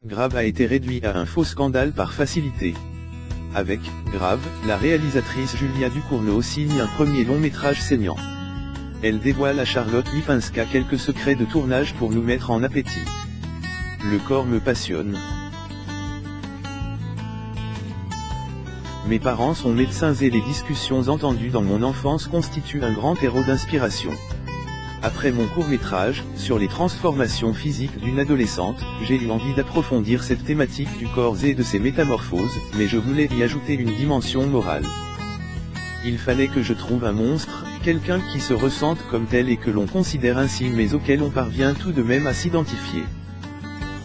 Grave a été réduit à un faux scandale par facilité. Avec Grave, la réalisatrice Julia Ducournau signe un premier long métrage saignant. Elle dévoile à Charlotte Lipinska quelques secrets de tournage pour nous mettre en appétit. Le corps me passionne. Mes parents sont médecins et les discussions entendues dans mon enfance constituent un grand terreau d'inspiration. Après mon court-métrage, sur les transformations physiques d'une adolescente, j'ai eu envie d'approfondir cette thématique du corps et de ses métamorphoses, mais je voulais y ajouter une dimension morale. Il fallait que je trouve un monstre, quelqu'un qui se ressente comme tel et que l'on considère ainsi mais auquel on parvient tout de même à s'identifier.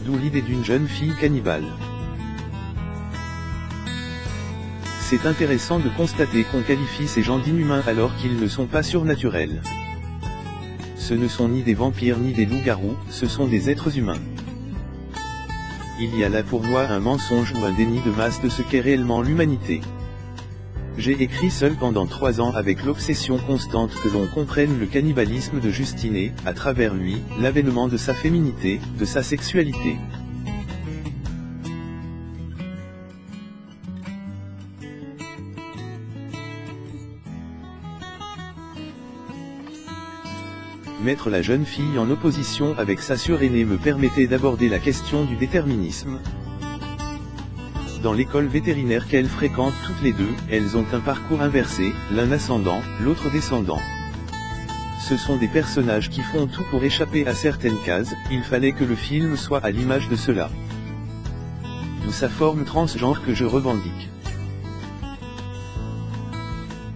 D'où l'idée d'une jeune fille cannibale. C'est intéressant de constater qu'on qualifie ces gens d'inhumains alors qu'ils ne sont pas surnaturels. Ce ne sont ni des vampires ni des loups-garous, ce sont des êtres humains. Il y a là pour moi un mensonge ou un déni de masse de ce qu'est réellement l'humanité. J'ai écrit seul pendant 3 ans avec l'obsession constante que l'on comprenne le cannibalisme de Justine et, à travers lui, l'avènement de sa féminité, de sa sexualité. Mettre la jeune fille en opposition avec sa sœur aînée me permettait d'aborder la question du déterminisme. Dans l'école vétérinaire qu'elles fréquentent toutes les deux, elles ont un parcours inversé, l'un ascendant, l'autre descendant. Ce sont des personnages qui font tout pour échapper à certaines cases, il fallait que le film soit à l'image de cela. D'où sa forme transgenre que je revendique.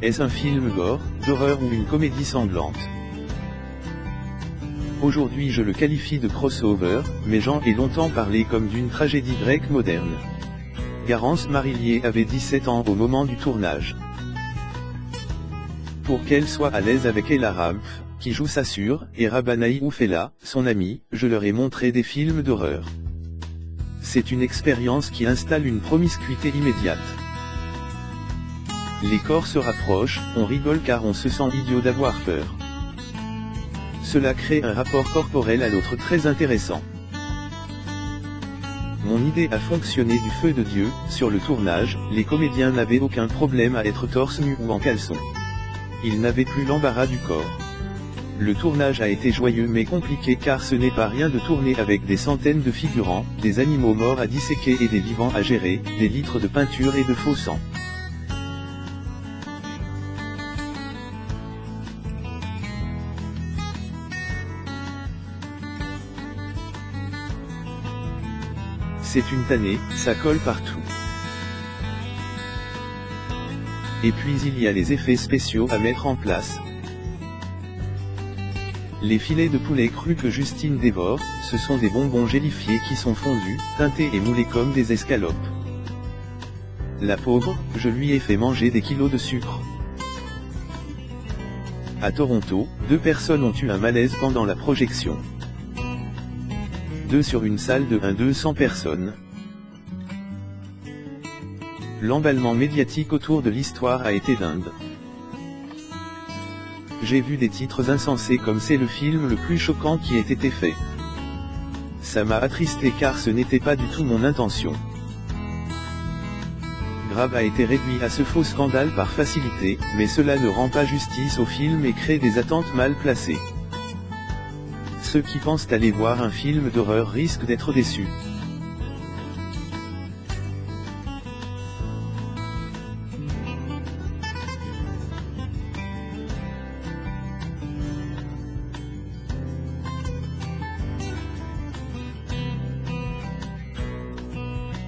Est-ce un film gore, d'horreur ou une comédie sanglante ? Aujourd'hui je le qualifie de crossover, mais j'en ai longtemps parlé comme d'une tragédie grecque moderne. Garance Marillier avait 17 ans au moment du tournage. Pour qu'elle soit à l'aise avec Ella Ramph, qui joue sa sœur, et Rabanaï Oufella, son amie, je leur ai montré des films d'horreur. C'est une expérience qui installe une promiscuité immédiate. Les corps se rapprochent, on rigole car on se sent idiot d'avoir peur. Cela crée un rapport corporel à l'autre très intéressant. Mon idée a fonctionné du feu de Dieu. Sur le tournage, les comédiens n'avaient aucun problème à être torse nu ou en caleçon. Ils n'avaient plus l'embarras du corps. Le tournage a été joyeux mais compliqué car ce n'est pas rien de tourner avec des centaines de figurants, des animaux morts à disséquer et des vivants à gérer, des litres de peinture et de faux sang. C'est une tannée, ça colle partout. Et puis il y a les effets spéciaux à mettre en place. Les filets de poulet cru que Justine dévore, ce sont des bonbons gélifiés qui sont fondus, teintés et moulés comme des escalopes. La pauvre, je lui ai fait manger des kilos de sucre. À Toronto, 2 personnes ont eu un malaise pendant la projection. 2 sur une salle de 200 personnes. L'emballement médiatique autour de l'histoire a été dingue. J'ai vu des titres insensés comme c'est le film le plus choquant qui ait été fait. Ça m'a attristé car ce n'était pas du tout mon intention. Grave a été réduit à ce faux scandale par facilité, mais cela ne rend pas justice au film et crée des attentes mal placées. Ceux qui pensent aller voir un film d'horreur risquent d'être déçus.